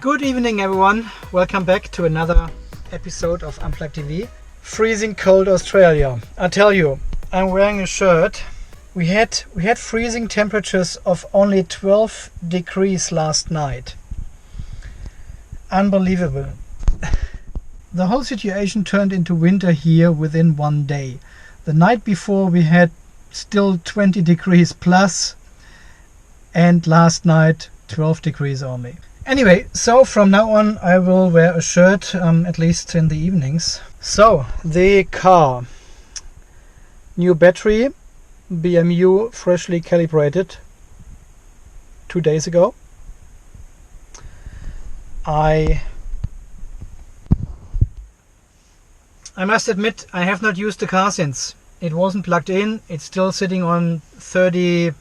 Good evening everyone, welcome back to another episode of Unplugged TV. Freezing cold Australia. I tell you, I'm wearing a shirt. We had freezing temperatures of only 12 degrees last night. Unbelievable. The whole situation turned into winter here within one day. The night before we had still 20 degrees plus, and last night 12 degrees only. Anyway, so from now on I will wear a shirt, at least in the evenings. So, the car. New battery, BMU freshly calibrated 2 days ago. I must admit I have not used the car since. It wasn't plugged in, it's still sitting on 30%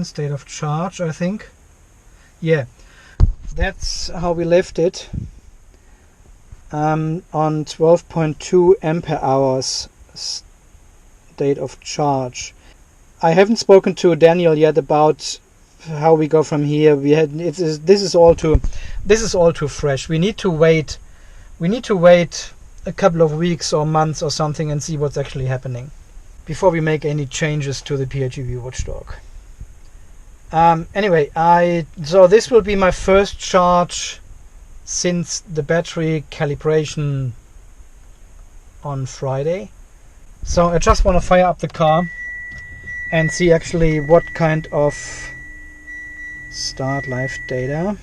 state of charge, I think. Yeah, that's how we left it, on 12.2 ampere hours state of charge. I haven't spoken to Daniel yet about how we go from here. This is all too fresh. We need to wait a couple of weeks or months or something and see what's actually happening before we make any changes to the PHEV Watchdog. Anyway, so this will be my first charge since the battery calibration on Friday. So I just want to fire up the car and see actually what kind of start live data,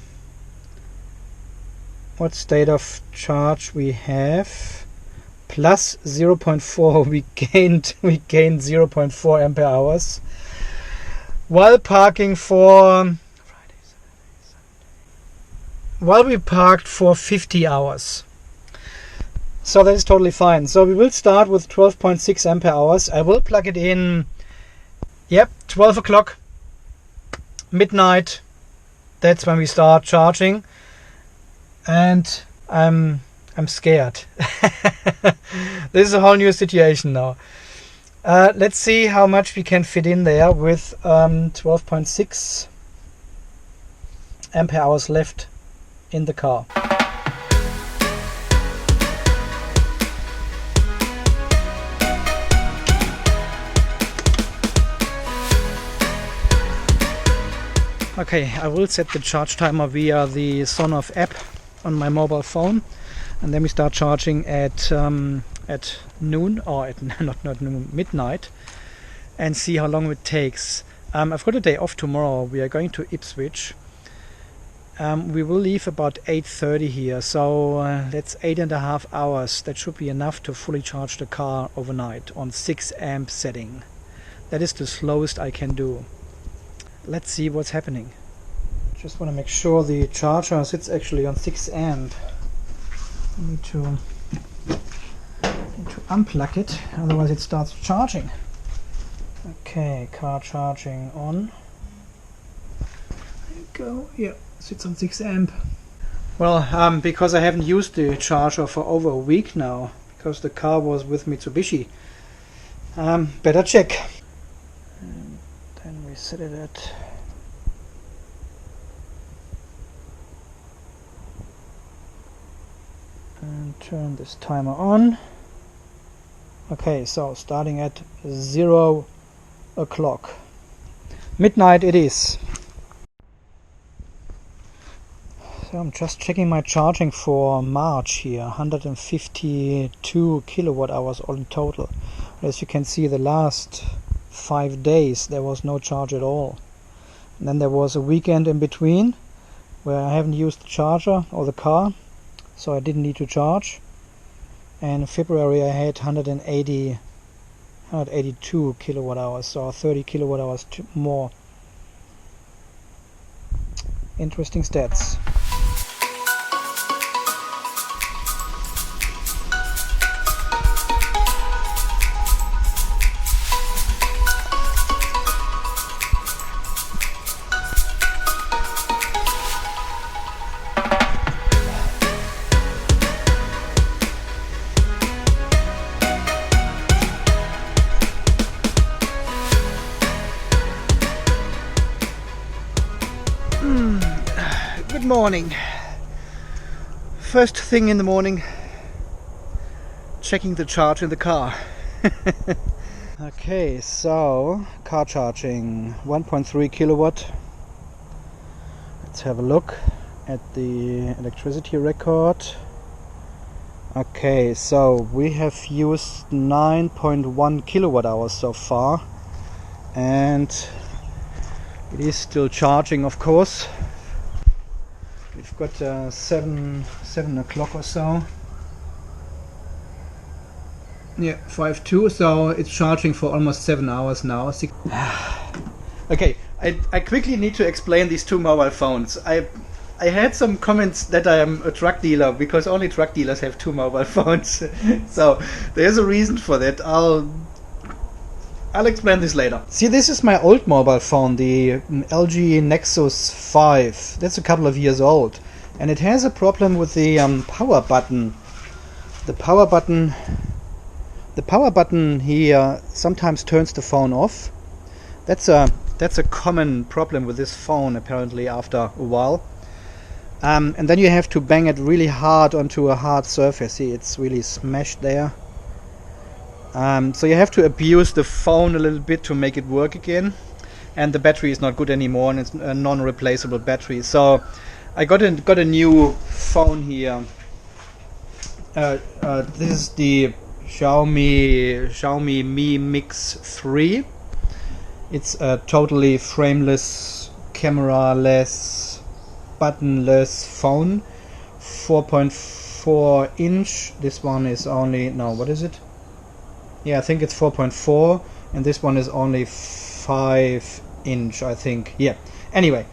what state of charge we have. Plus 0.4, we gained 0.4 ampere hours while parking for we parked for 50 hours. So that is totally fine. So we will start with 12.6 ampere hours. I will plug it in, 12 o'clock, midnight. That's when we start charging. And I'm scared. This is a whole new situation now. Let's see how much we can fit in there with 12.6 ampere hours left in the car. Okay, I will set the charge timer via the Sonoff app on my mobile phone, and then we start charging at noon, or at not noon, midnight, and see how long it takes. I've got a day off tomorrow. We are going to Ipswich. We will leave about 8:30 here, so that's 8.5 hours. That should be enough to fully charge the car overnight on 6 amp setting. That is the slowest I can do. Let's see what's happening. Just want to make sure the charger sits actually on 6 amp. I need to unplug it, otherwise it starts charging. Okay, car charging on. There you go. Yeah, sits on 6 amp. Well, because I haven't used the charger for over a week now, because the car was with Mitsubishi, better check. And then we set it at and turn this timer on. Okay, so starting at 0 o'clock. Midnight it is. So I'm just checking my charging for March here. 152 kilowatt hours all in total. As you can see, the last 5 days there was no charge at all. And then there was a weekend in between where I haven't used the charger or the car, so I didn't need to charge. And in February I had 182 kilowatt hours, so 30 kilowatt hours more. Interesting stats. morning. First thing in the morning, checking the charge in the car. Okay, so car charging 1.3 kilowatt. Let's have a look at the electricity record. Okay, so we have used 9.1 kilowatt hours so far, and it is still charging, of course. We've got 7 o'clock or so. Yeah, 5:02, so it's charging for almost 7 hours now. Okay, I quickly need to explain these two mobile phones. I had some comments that I am a truck dealer because only truck dealers have two mobile phones. So there's a reason for that. I'll explain this later. See, this is my old mobile phone, the LG Nexus 5. That's a couple of years old, and it has a problem with the power button. The power button here sometimes turns the phone off. That's a common problem with this phone apparently after a while. And then you have to bang it really hard onto a hard surface. See, it's really smashed there. So you have to abuse the phone a little bit to make it work again. And the battery is not good anymore, and it's a non-replaceable battery. So I got a new phone here. This is the Xiaomi Mi Mix 3. It's a totally frameless, camera-less, buttonless phone. 4.4 inch. This one is only, no, what is it? Yeah, I think it's 4.4, and this one is only 5 inch, I think. Yeah. Anyway,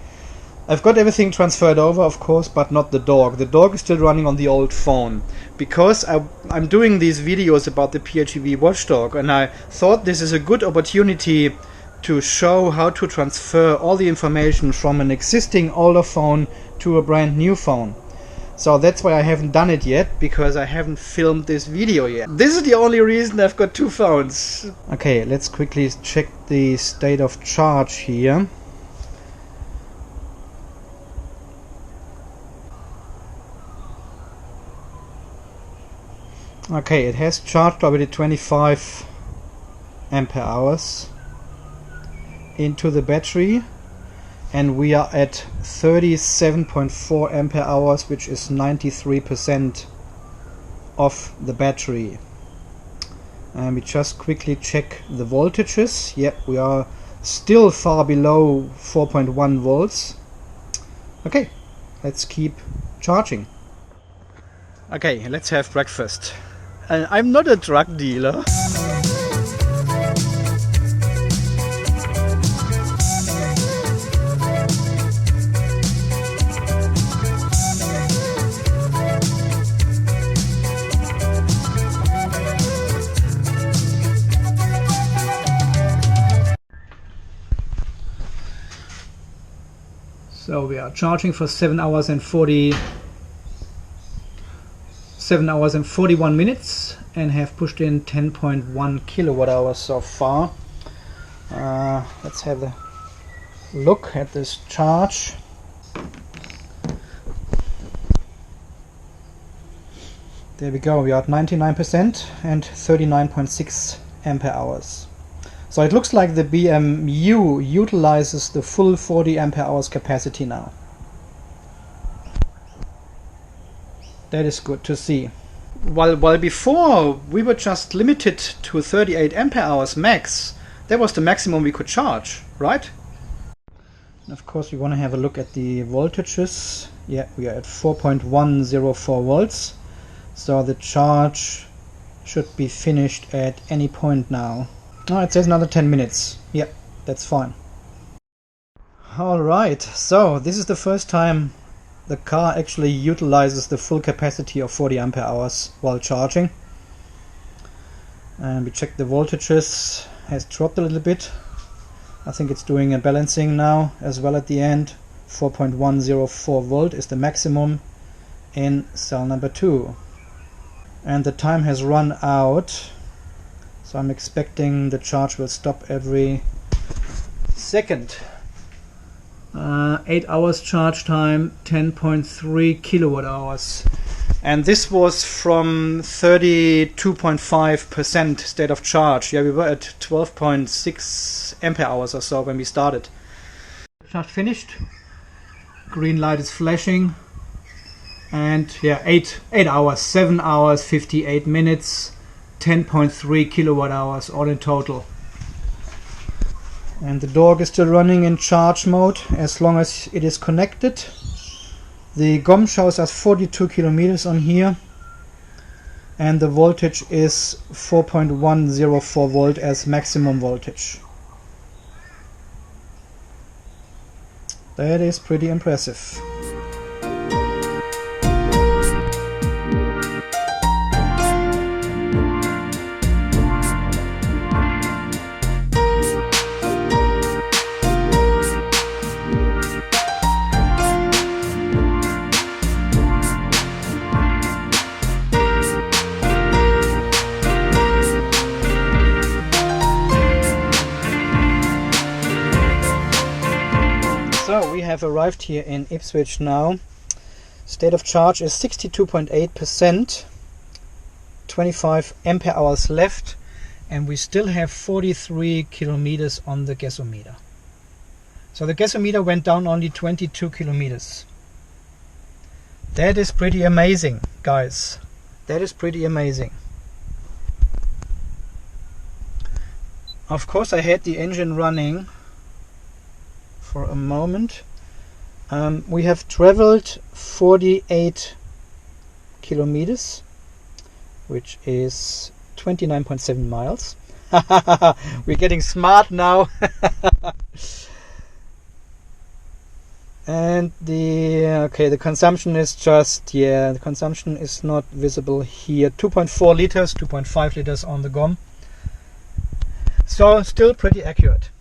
I've got everything transferred over, of course, but not the dog. The dog is still running on the old phone because I'm doing these videos about the PHEV Watchdog, and I thought this is a good opportunity to show how to transfer all the information from an existing older phone to a brand new phone. So that's why I haven't done it yet, because I haven't filmed this video yet. This is the only reason I've got two phones. Okay, let's quickly check the state of charge here. Okay, it has charged already 25 ampere hours into the battery, and we are at 37.4 ampere hours, which is 93% of the battery. And we just quickly check the voltages. Yep, we are still far below 4.1 volts. Okay, let's keep charging. Okay, let's have breakfast. I'm not a drug dealer. So we are charging for 7 hours and 41 minutes and have pushed in 10.1 kilowatt hours so far. Let's have a look at this charge. There we go, we are at 99% and 39.6 ampere hours. So it looks like the BMU utilizes the full 40 ampere hours capacity now. That is good to see. While before we were just limited to 38 ampere hours max, that was the maximum we could charge, right? And of course we want to have a look at the voltages. Yeah, we are at 4.104 volts. So the charge should be finished at any point now. Oh, it says another 10 minutes. Yeah, that's fine. Alright, so this is the first time the car actually utilizes the full capacity of 40 ampere hours while charging. And we check the voltages, has dropped a little bit. I think it's doing a balancing now as well at the end. 4.104 volt is the maximum in cell number 2. And the time has run out, so I'm expecting the charge will stop every second. 8 hours charge time, 10.3 kilowatt hours. And this was from 32.5% state of charge. Yeah, we were at 12.6 ampere hours or so when we started. Charge finished. Green light is flashing. And yeah, 8 hours, 7 hours, 58 minutes, 10.3 kilowatt hours all in total. And the dog is still running in charge mode as long as it is connected. The GOM shows us 42 kilometers on here, and the voltage is 4.104 volt as maximum voltage. That is pretty impressive. So we have arrived here in Ipswich now. State of charge is 62.8%, 25 ampere hours left, and we still have 43 kilometers on the gasometer. So the gasometer went down only 22 kilometers. That is pretty amazing, guys. That is pretty amazing. Of course, I had the engine running for a moment. We have traveled 48 kilometers, which is 29.7 miles. We're getting smart now. And the consumption is just, the consumption is not visible here. 2.4 liters, 2.5 liters on the GOM. So still pretty accurate.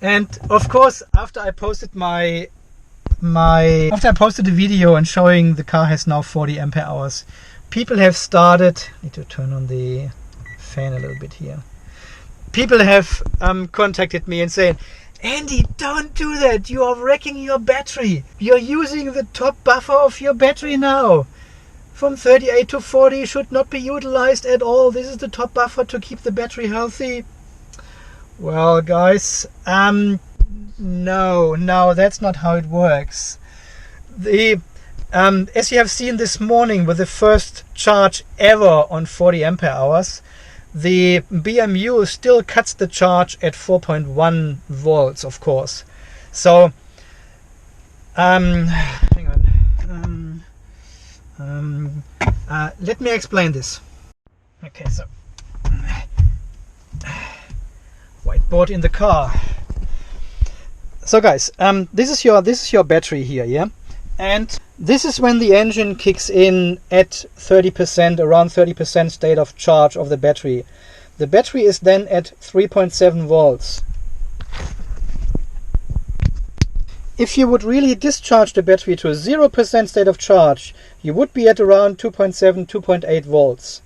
And of course, after I posted the video and showing the car has now 40 ampere hours, people have started. Need to turn on the fan a little bit here. People have contacted me and saying, "Andy, don't do that. You are wrecking your battery. You're using the top buffer of your battery now. From 38 to 40 should not be utilized at all. This is the top buffer to keep the battery healthy." Well, guys, no, that's not how it works. As you have seen this morning with the first charge ever on 40 ampere hours, the BMU still cuts the charge at 4.1 volts, of course. So, hang on. Let me explain this. Okay, so whiteboard in the car. So guys, this is your battery here, yeah, and this is when the engine kicks in at 30%, around 30% state of charge of the battery. The battery is then at 3.7 volts. If you would really discharge the battery to a 0% state of charge, you would be at around 2.7, 2.8 volts.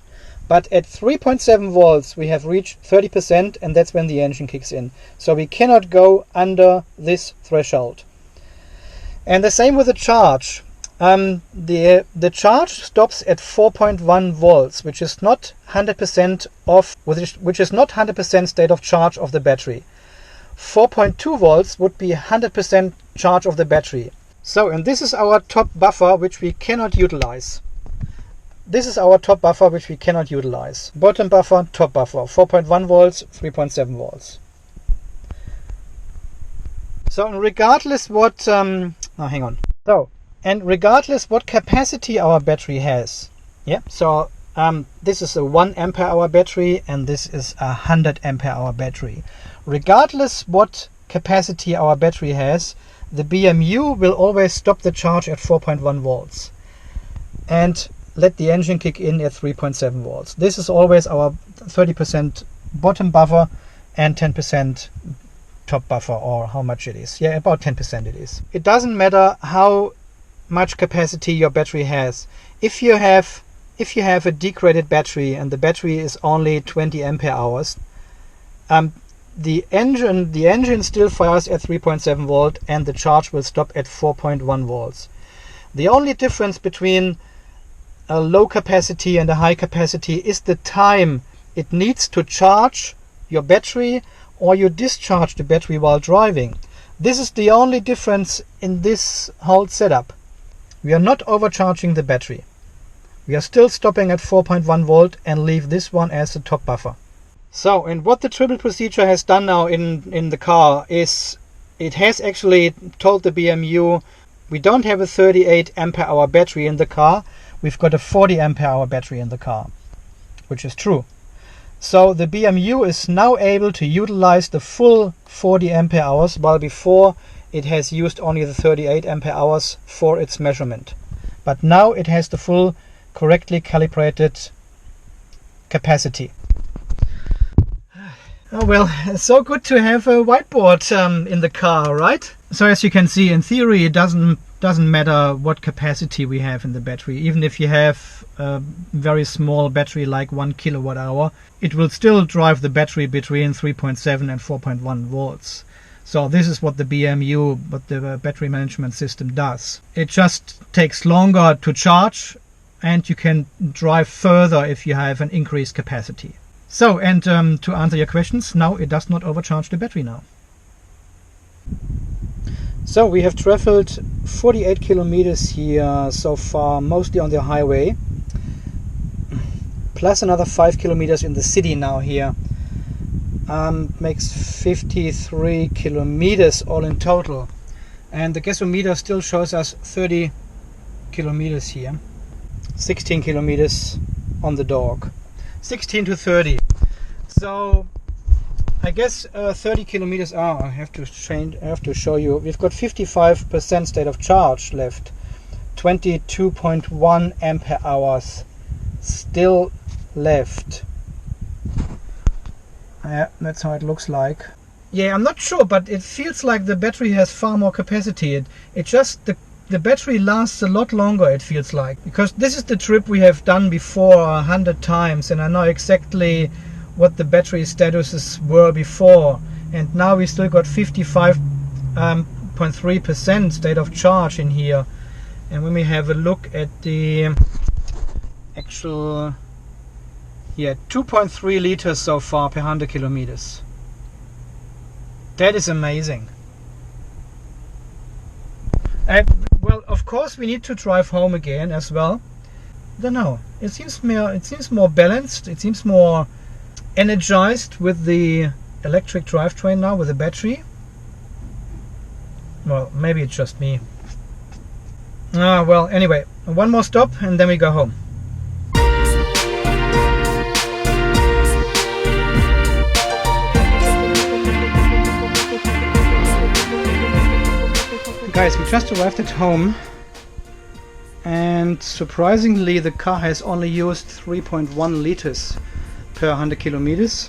But at 3.7 volts, we have reached 30%, and that's when the engine kicks in. So we cannot go under this threshold. And the same with the charge. The charge stops at 4.1 volts, which is not 100% which is not 100% state of charge of the battery. 4.2 volts would be 100% charge of the battery. So, and this is our top buffer, which we cannot utilize. This is our top buffer, which we cannot utilize. Bottom buffer, top buffer, 4.1 volts, 3.7 volts. So regardless what, hang on. So, and regardless what capacity our battery has, yeah, so this is a 1 ampere hour battery and this is a 100 ampere hour battery. Regardless what capacity our battery has, the BMU will always stop the charge at 4.1 volts. And let the engine kick in at 3.7 volts. This is always our 30% bottom buffer and 10% top buffer, or how much it is. Yeah, about 10% it is. It doesn't matter how much capacity your battery has. If you have a degraded battery and the battery is only 20 ampere hours, the engine still fires at 3.7 volt and the charge will stop at 4.1 volts. The only difference between a low capacity and a high capacity is the time it needs to charge your battery or you discharge the battery while driving. This is the only difference in this whole setup. We are not overcharging the battery. We are still stopping at 4.1 volt and leave this one as the top buffer. So, and what the triple procedure has done now in the car is it has actually told the BMU we don't have a 38 ampere hour battery in the car, we've got a 40 ampere hour battery in the car, which is true. So the BMU is now able to utilize the full 40 ampere hours, while before it has used only the 38 ampere hours for its measurement. But now it has the full correctly calibrated capacity. Oh well, so good to have a whiteboard in the car, right? So as you can see, in theory it doesn't matter what capacity we have in the battery. Even if you have a very small battery like 1 kilowatt hour, it will still drive the battery between 3.7 and 4.1 volts. So this is what the BMU, what the battery management system does. It just takes longer to charge and you can drive further if you have an increased capacity. So, and to answer your questions, now it does not overcharge the battery now. So we have traveled 48 kilometers here so far, mostly on the highway, plus another 5 kilometers in the city now here. Makes 53 kilometers all in total. And the gasometer still shows us 30 kilometers here. 16 kilometers on the dog. 16 to 30. So I guess 30 kilometers. I have to show you. We've got 55% state of charge left. 22.1 ampere hours still left. Yeah, that's how it looks like. Yeah, I'm not sure, but it feels like the battery has far more capacity. It just the battery lasts a lot longer, it feels like, because this is the trip we have done before 100 times, and I know exactly what the battery statuses were before, and now we still got 55.3% state of charge in here. And when we have a look at the actual, 2.3 liters so far per 100 kilometers. That is amazing. Well, of course we need to drive home again as well. I don't know. It seems more balanced. It seems more energized with the electric drivetrain now, with the battery. Well, maybe it's just me. Well, anyway, one more stop and then we go home. Guys, we just arrived at home, and surprisingly the car has only used 3.1 liters per 100 kilometers,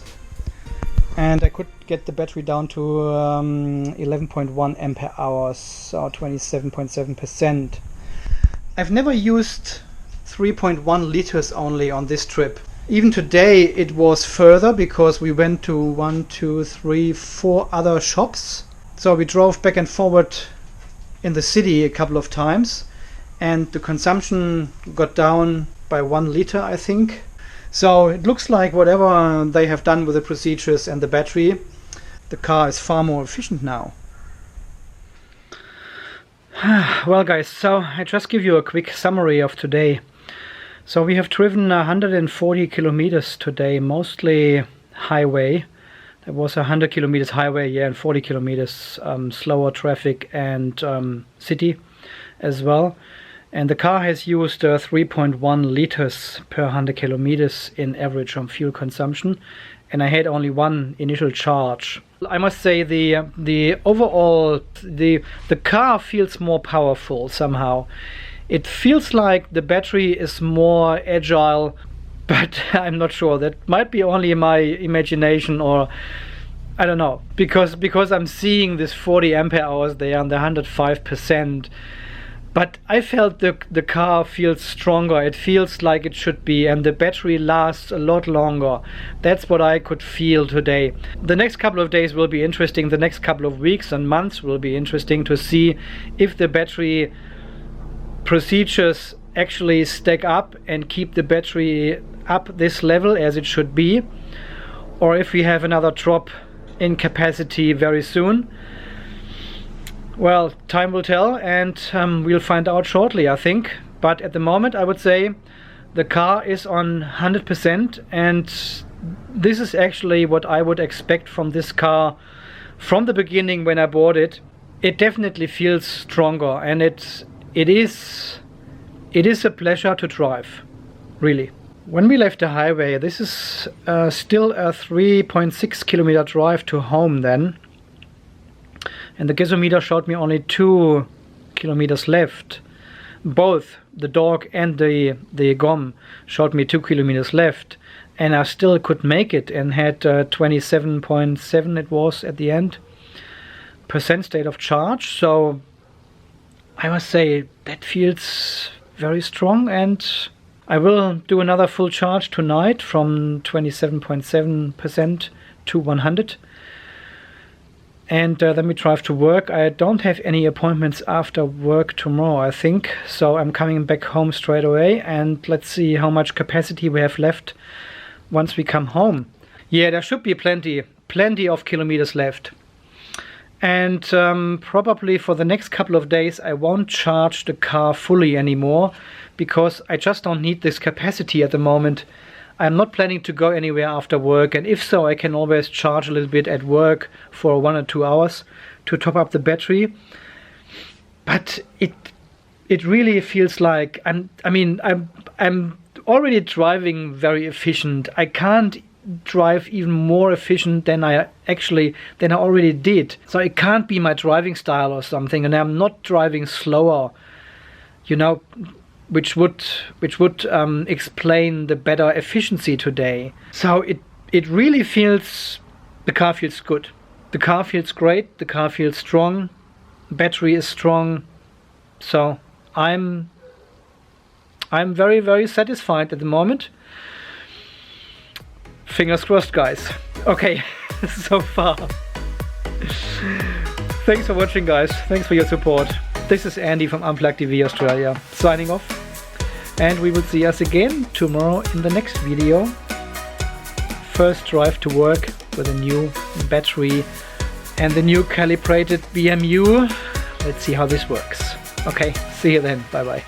and I could get the battery down to 11.1 ampere hours, so 27.7%. I've never used 3.1 liters only on this trip. Even today it was further, because we went to 1, 2, 3, 4 other shops. So we drove back and forward in the city a couple of times, and the consumption got down by 1 liter, I think. So it looks like whatever they have done with the procedures and the battery, the car is far more efficient now. Well guys, so I just give you a quick summary of today. So we have driven 140 kilometers today, mostly highway. There was 100 kilometers highway, and 40 kilometers slower traffic and city as well. And the car has used 3.1 liters per 100 kilometers in average on fuel consumption. And I had only one initial charge. I must say the overall, the car feels more powerful somehow. It feels like the battery is more agile, but I'm not sure. That might be only my imagination, or I don't know, because I'm seeing this 40 ampere hours there and the 105%. But I felt the car feels stronger, it feels like it should be, and the battery lasts a lot longer. That's what I could feel today. The next couple of days will be interesting, the next couple of weeks and months will be interesting to see if the battery procedures actually stack up and keep the battery up this level as it should be, or if we have another drop in capacity very soon. Well, time will tell, and we'll find out shortly, I think. But at the moment, I would say the car is on 100%, and this is actually what I would expect from this car from the beginning when I bought it. It definitely feels stronger, and it is a pleasure to drive, really. When we left the highway, this is still a 3.6 kilometer drive to home then. And the gasometer showed me only 2 kilometers left. Both the dog and the GOM showed me 2 kilometers left. And I still could make it and had 27.7 it was at the end % state of charge. So I must say that feels very strong, and I will do another full charge tonight from 27.7% to 100. And then we drive to work. I don't have any appointments after work tomorrow, I think. So I'm coming back home straight away, and let's see how much capacity we have left once we come home. Yeah, there should be plenty of kilometers left. And probably for the next couple of days I won't charge the car fully anymore, because I just don't need this capacity at the moment. I'm not planning to go anywhere after work, and if so, I can always charge a little bit at work for 1 or 2 hours to top up the battery. But it really feels like I'm already driving very efficient. I can't drive even more efficient than I already did. So it can't be my driving style or something, and I'm not driving slower, you know, which would explain the better efficiency today. So it really feels, the car feels good. The car feels great, the car feels strong, battery is strong. So I'm very, very satisfied at the moment. Fingers crossed, guys. Okay, so far. Thanks for watching, guys. Thanks for your support. This is Andy from Unplugged EV Australia, signing off. And we will see us again tomorrow in the next video. First drive to work with a new battery and the new calibrated BMU. Let's see how this works. Okay, see you then. Bye bye.